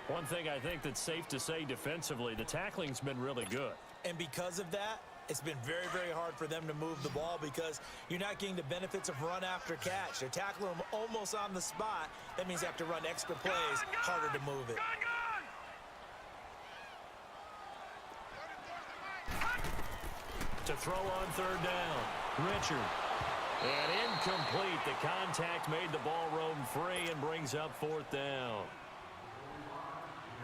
One thing I think that's safe to say defensively, the tackling's been really good. And because of that, it's been very, very hard for them to move the ball because you're not getting the benefits of run after catch. They're tackling them almost on the spot. That means they have to run extra plays, harder to move it. To throw on 3rd down. Richard. And incomplete. The contact made the ball roam free and brings up 4th down.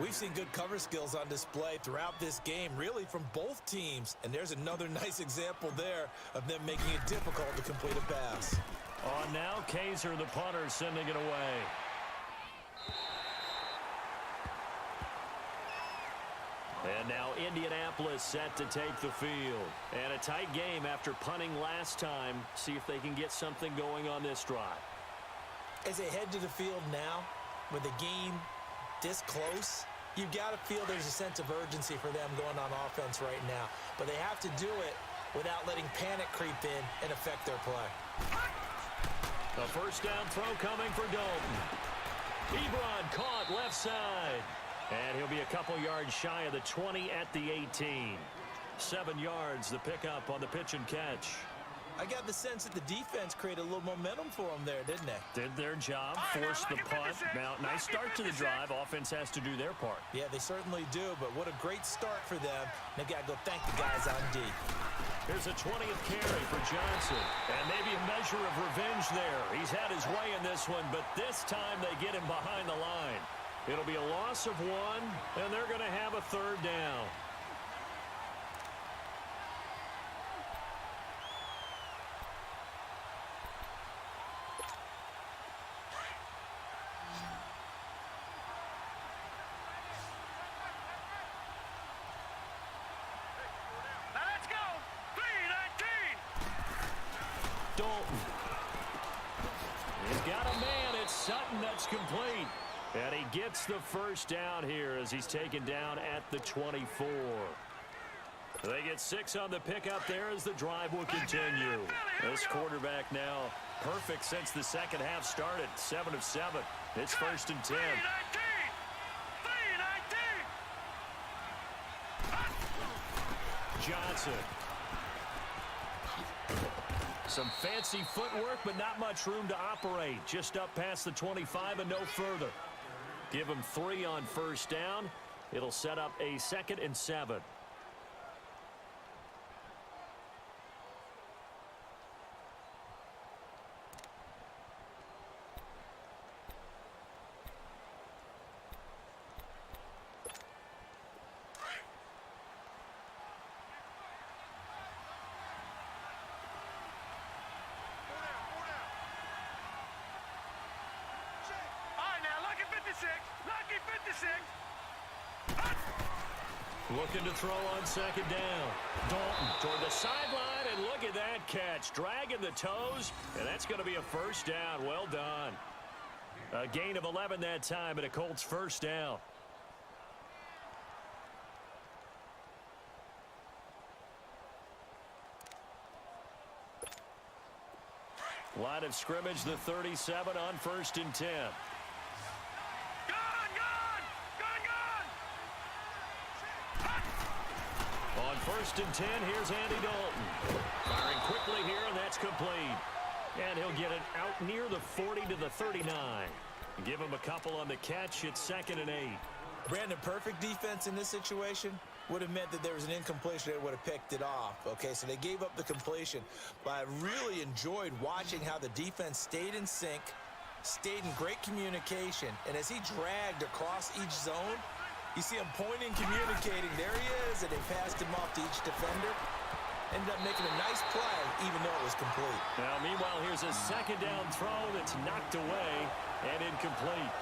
We've seen good cover skills on display throughout this game, really from both teams. And there's another nice example there of them making it difficult to complete a pass. On now, Kaiser, the punter, sending it away. And now Indianapolis set to take the field. And a tight game after punting last time. See if they can get something going on this drive. As they head to the field now, with the game this close, you've got to feel there's a sense of urgency for them going on offense right now. But they have to do it without letting panic creep in and affect their play. A 1st down throw coming for Dalton. Ebron caught left side. And he'll be a couple yards shy of the 20 at the 18. 7 yards, the pickup on the pitch and catch. I got the sense that the defense created a little momentum for them there, didn't they? Did their job, forced the punt. Now, nice start to the drive. Offense has to do their part. Yeah, they certainly do, but what a great start for them. They got to go thank the guys on D. Here's a 20th carry for Johnson. And maybe a measure of revenge there. He's had his way in this one, but this time they get him behind the line. It'll be a loss of 1, and they're going to have a 3rd down. Dalton. He's got a man. It's Sutton that's complete. And he gets the first down here as he's taken down at the 24. They get 6 on the pickup there as the drive will continue. This quarterback now perfect since the second half started. 7 of 7. It's 1st and 10. Johnson. Some fancy footwork, but not much room to operate. Just up past the 25 and no further. Give him 3 on 1st down. It'll set up a 2nd and 7. Looking to throw on 2nd down. Dalton toward the sideline, and look at that catch. Dragging the toes, and that's going to be a 1st down. Well done. A gain of 11 that time, and a Colts 1st down. Line of scrimmage, the 37 on 1st and 10. On 1st and 10, here's Andy Dalton. Firing quickly here, and that's complete. And he'll get it out near the 40 to the 39. Give him a couple on the catch. It's 2nd and 8. Brandon, perfect defense in this situation would have meant that there was an incompletion. They would have picked it off. Okay, so they gave up the completion. But I really enjoyed watching how the defense stayed in sync, stayed in great communication. And as he dragged across each zone, you see him pointing, communicating. There he is, and they passed him off to each defender. Ended up making a nice play, even though it was complete. Now, meanwhile, here's a 2nd down throw that's knocked away and incomplete.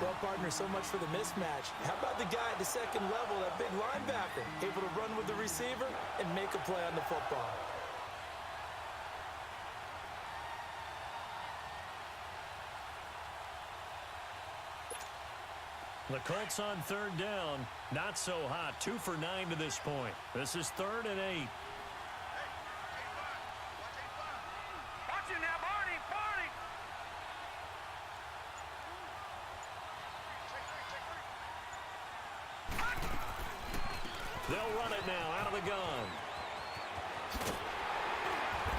Well, partner, so much for the mismatch. How about the guy at the 2nd level, that big linebacker, able to run with the receiver and make a play on the football? The Colts on 3rd down. Not so hot. 2 for 9 to this point. This is 3rd and 8. Watch it now, Barney, Barney. They'll run it now out of the gun.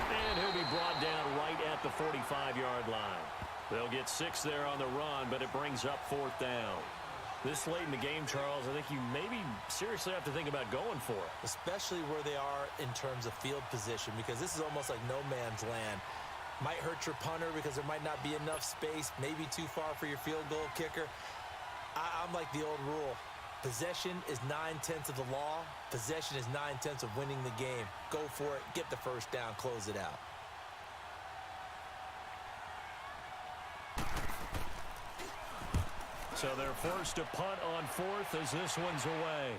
And he'll be brought down right at the 45-yard line. They'll get 6 there on the run, but it brings up 4th down. This late in the game, Charles, I think you maybe seriously have to think about going for it. Especially where they are in terms of field position, because this is almost like no man's land. Might hurt your punter because there might not be enough space, maybe too far for your field goal kicker. I'm like the old rule. Possession is 9/10 of the law. Possession is 9/10 of winning the game. Go for it, get the 1st down, close it out. So they're forced to punt on 4th as this one's away.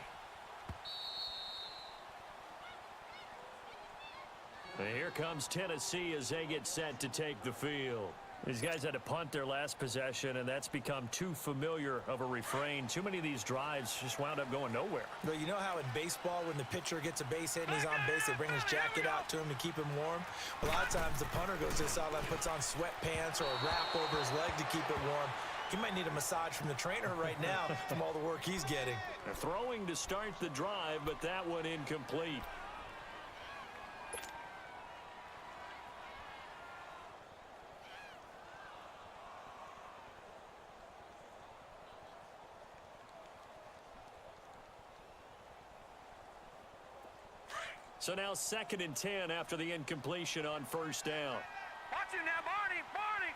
And here comes Tennessee as they get set to take the field. These guys had to punt their last possession, and that's become too familiar of a refrain. Too many of these drives just wound up going nowhere. But you know how in baseball, when the pitcher gets a base hit and he's on base, they bring his jacket out to him to keep him warm? A lot of times the punter goes to the sideline, puts on sweatpants or a wrap over his leg to keep it warm. He might need a massage from the trainer right now from all the work he's getting. They're throwing to start the drive, but that one incomplete. So now 2nd and 10 after the incompletion on first down. Watch him now, Barney. Barney.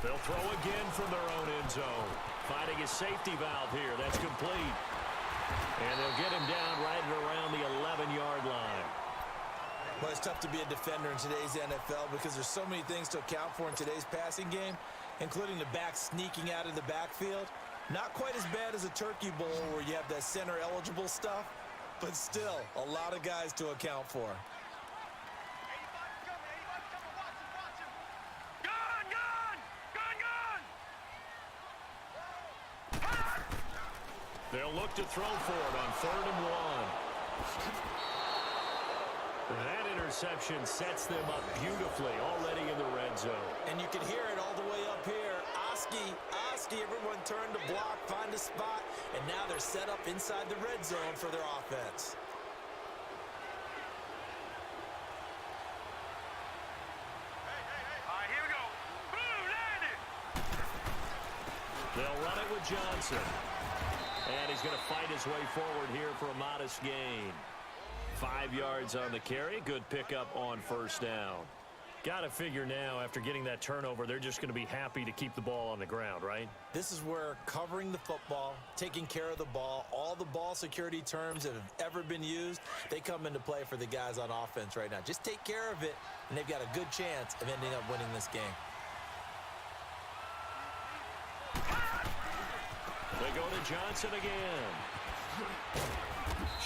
They'll throw again from their own end zone. Finding a safety valve here. That's complete. And they'll get him down right around the 11-yard line. Well, it's tough to be a defender in today's NFL because there's so many things to account for in today's passing game, including the back sneaking out of the backfield. Not quite as bad as a turkey bowl where you have that center-eligible stuff, but still a lot of guys to account for. Gun, gun! Gun, gun! They'll look to throw for it on 3rd and 1. That interception sets them up beautifully already in the red zone. And you can hear it all the way up here. Oski, everyone turned to block, find a spot, and now they're set up inside the red zone for their offense. All right, here we go. Boom, landed. They'll run it with Johnson. And he's going to fight his way forward here for a modest gain. 5 yards on the carry. Good pickup on first down. Got to figure now, after getting that turnover, they're just going to be happy to keep the ball on the ground, right? This is where covering the football, taking care of the ball, all the ball security terms that have ever been used, they come into play for the guys on offense right now. Just take care of it, and they've got a good chance of ending up winning this game. They go to Johnson again.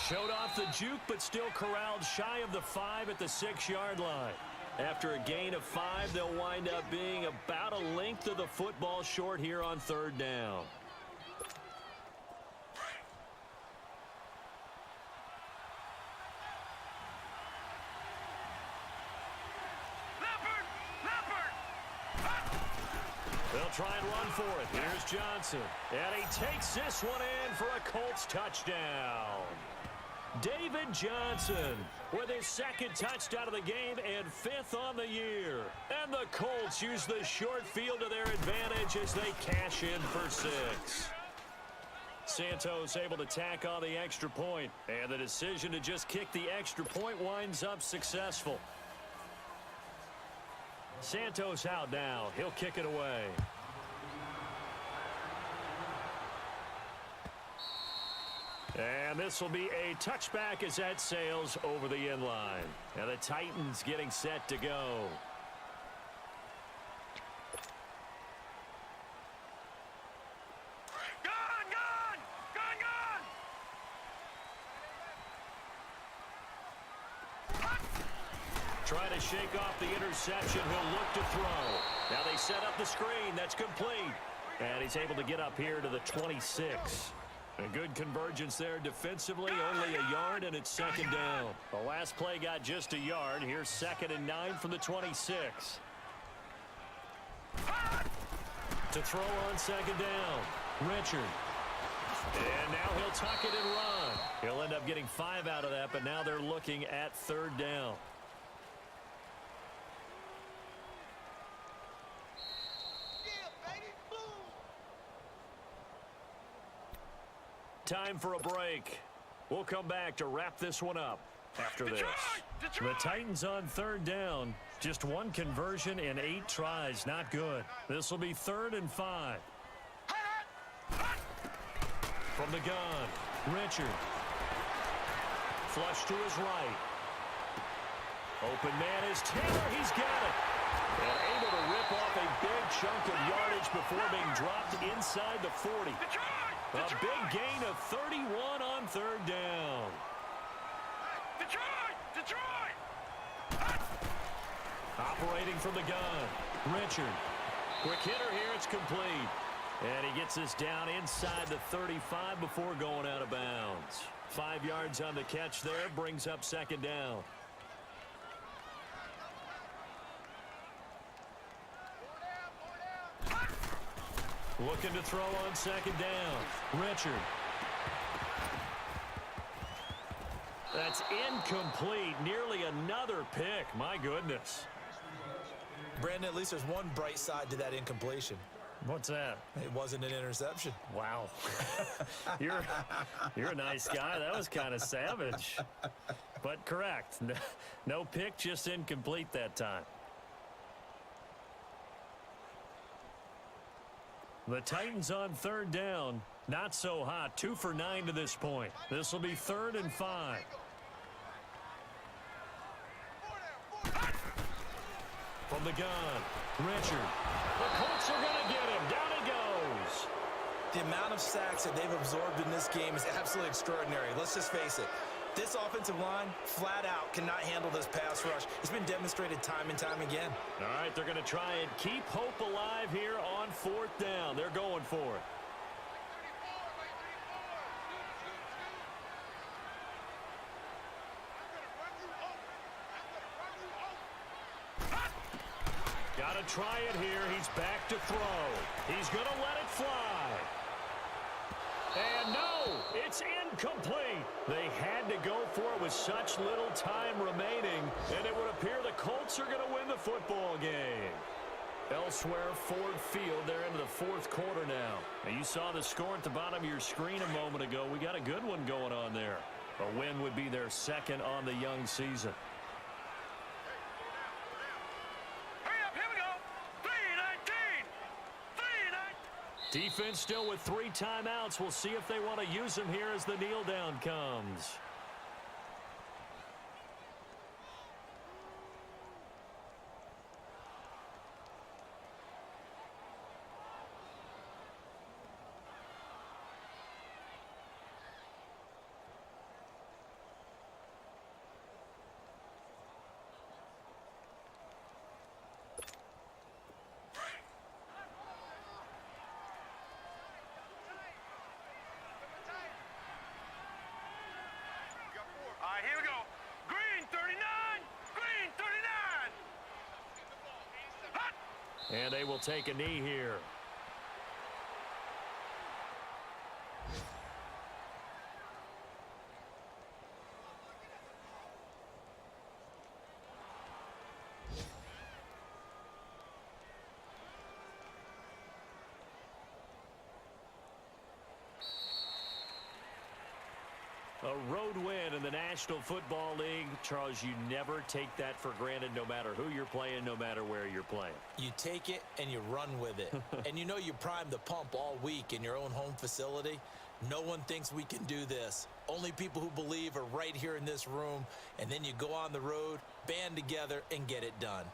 Showed off the juke, but still corralled shy of the 5 at the 6-yard line. After a gain of 5, they'll wind up being about a length of the football short here on 3rd down. Leopard! Leopard! They'll try and run for it. Here's Johnson. And he takes this one in for a Colts touchdown. David Johnson with his 2nd touchdown of the game and 5th on the year. And the Colts use the short field to their advantage as they cash in for 6. Santos able to tack on the extra point, and the decision to just kick the extra point winds up successful. Santos out now. He'll kick it away. And this will be a touchback as that sails over the end line. And the Titans getting set to go. Gun, gun! Gun, gun! Trying to shake off the interception. He'll look to throw. Now they set up the screen. That's complete. And he's able to get up here to the 26. A good convergence there defensively, only a yard, and it's 2nd down. The last play got just a yard. Here's 2nd and 9 from the 26. To throw on 2nd down, Richard. And now he'll tuck it and run. He'll end up getting 5 out of that, but now they're looking at 3rd down. Time for a break. We'll come back to wrap this one up after this. The Titans on 3rd down. Just 1 conversion in 8 tries. Not good. This will be 3rd and 5. From the gun, Richard. Flush to his right. Open man is Taylor. He's got it. And able to rip off a big chunk of yardage before being dropped inside the 40. A big gain of 31 on 3rd down. Detroit! Operating from the gun, Richard. Quick hitter here, it's complete. And he gets this down inside the 35 before going out of bounds. 5 yards on the catch there, brings up 2nd down. Looking to throw on second down. Richard. That's incomplete. Nearly another pick. My goodness. Brandon, at least there's one bright side to that incompletion. What's that? It wasn't an interception. Wow. You're a nice guy. That was kind of savage. But correct. No pick, just incomplete that time. The Titans on third down. Not so hot. 2 for 9 to this point. This will be 3rd and 5. From the gun, Richard. The Colts are going to get him. Down he goes. The amount of sacks that they've absorbed in this game is absolutely extraordinary. Let's just face it. This offensive line, flat out, cannot handle this pass rush. It's been demonstrated time and time again. All right, they're going to try and keep hope alive here on 4th down. They're going for it. Got to try it here. He's back to throw. He's going to let it fly. And no, it's incomplete. They had to go for it with such little time remaining, and it would appear the Colts are going to win the football game. Elsewhere, Ford Field, they're into the 4th quarter now. And you saw the score at the bottom of your screen a moment ago. We got a good one going on there. A win would be their 2nd on the young season. Defense still with 3 timeouts. We'll see if they want to use them here as the kneel down comes. All right, here we go. Green 39. Green 39. Hot. And they will take a knee here. A road win in the National Football League. Charles, you never take that for granted no matter who you're playing, no matter where you're playing. You take it and you run with it. And you know you primed the pump all week in your own home facility. No one thinks we can do this. Only people who believe are right here in this room. And then you go on the road, band together, and get it done.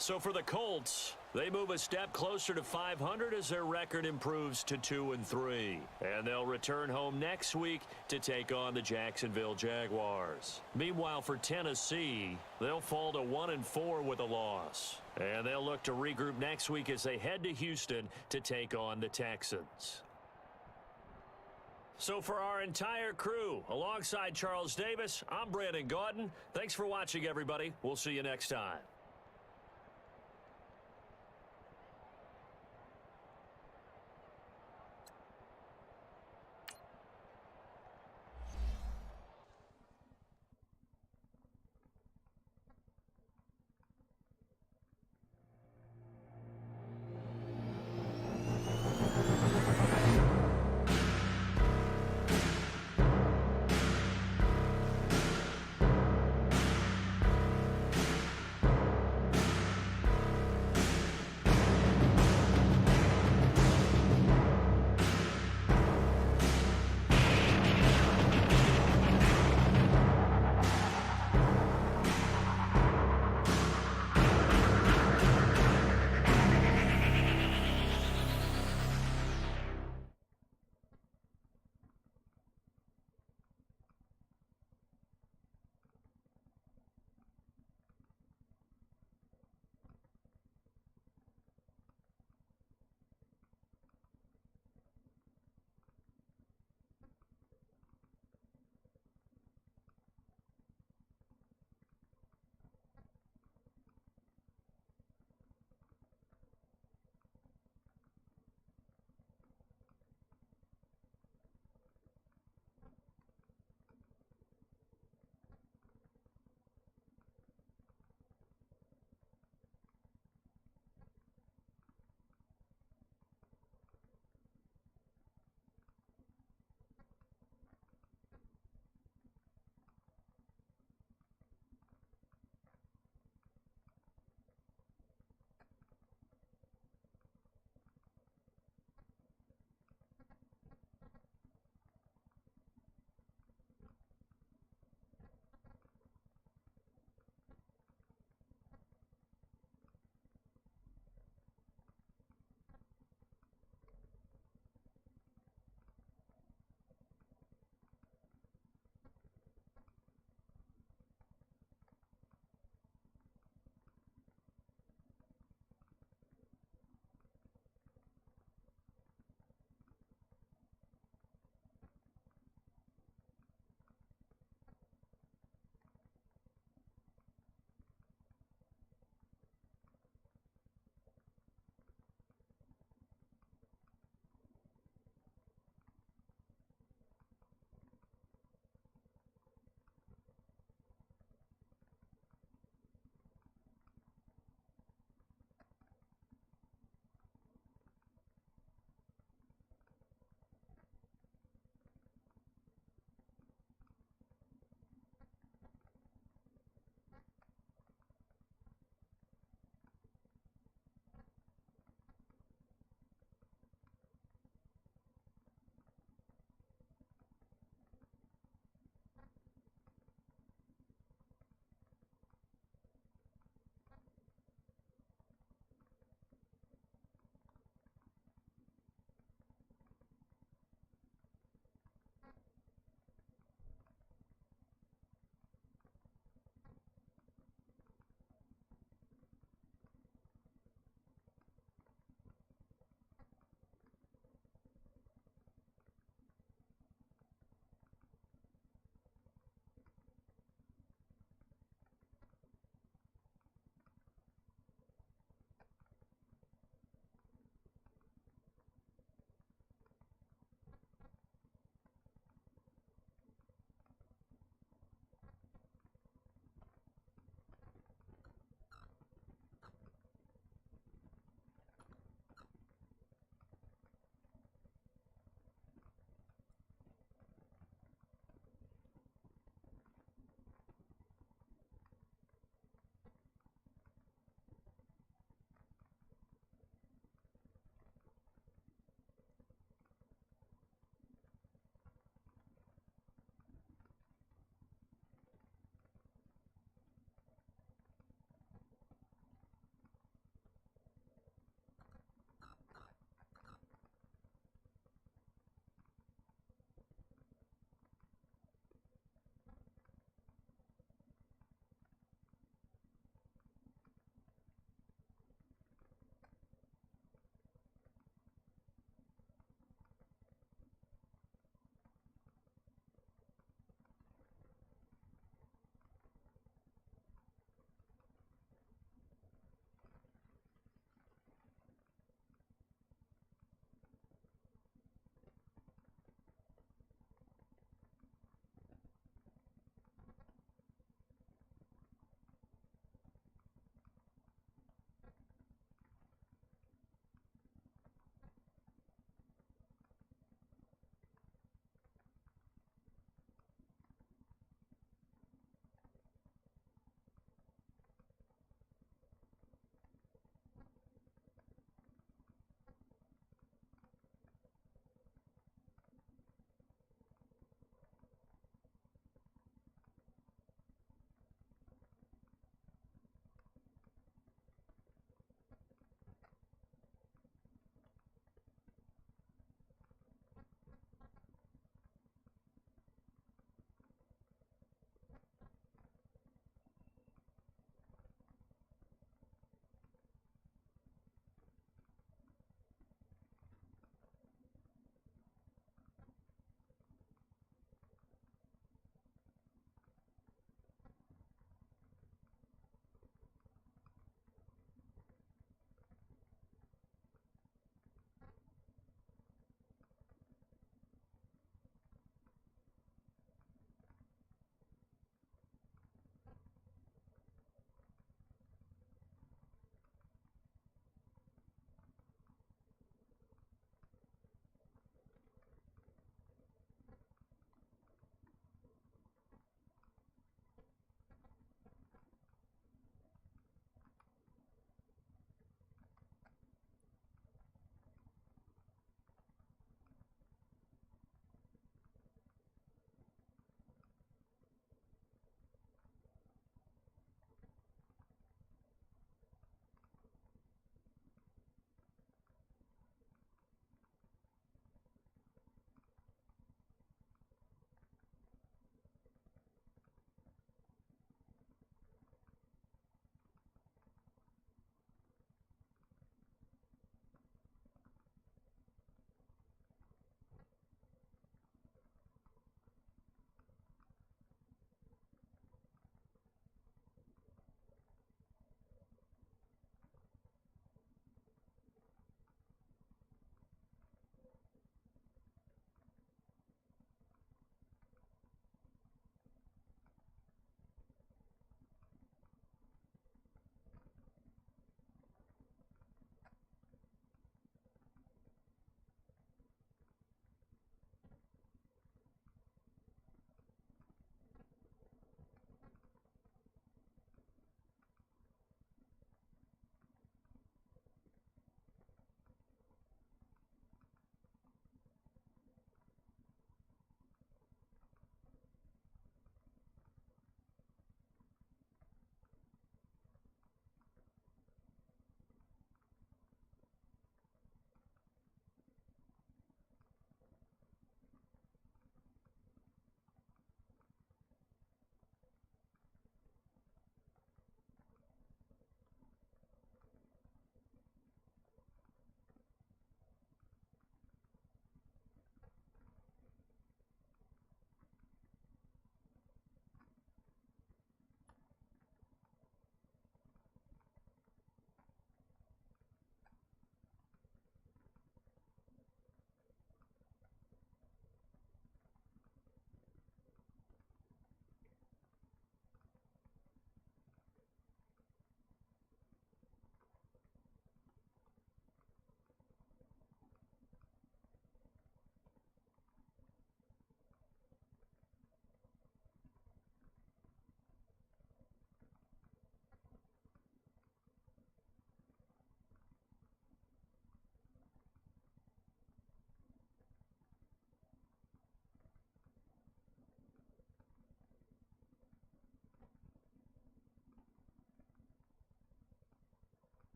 So for the Colts, they move a step closer to 500 as their record improves to 2-3. And they'll return home next week to take on the Jacksonville Jaguars. Meanwhile, for Tennessee, they'll fall to 1-4 with a loss. And they'll look to regroup next week as they head to Houston to take on the Texans. So for our entire crew, alongside Charles Davis, I'm Brandon Gaudin. Thanks for watching, everybody. We'll see you next time.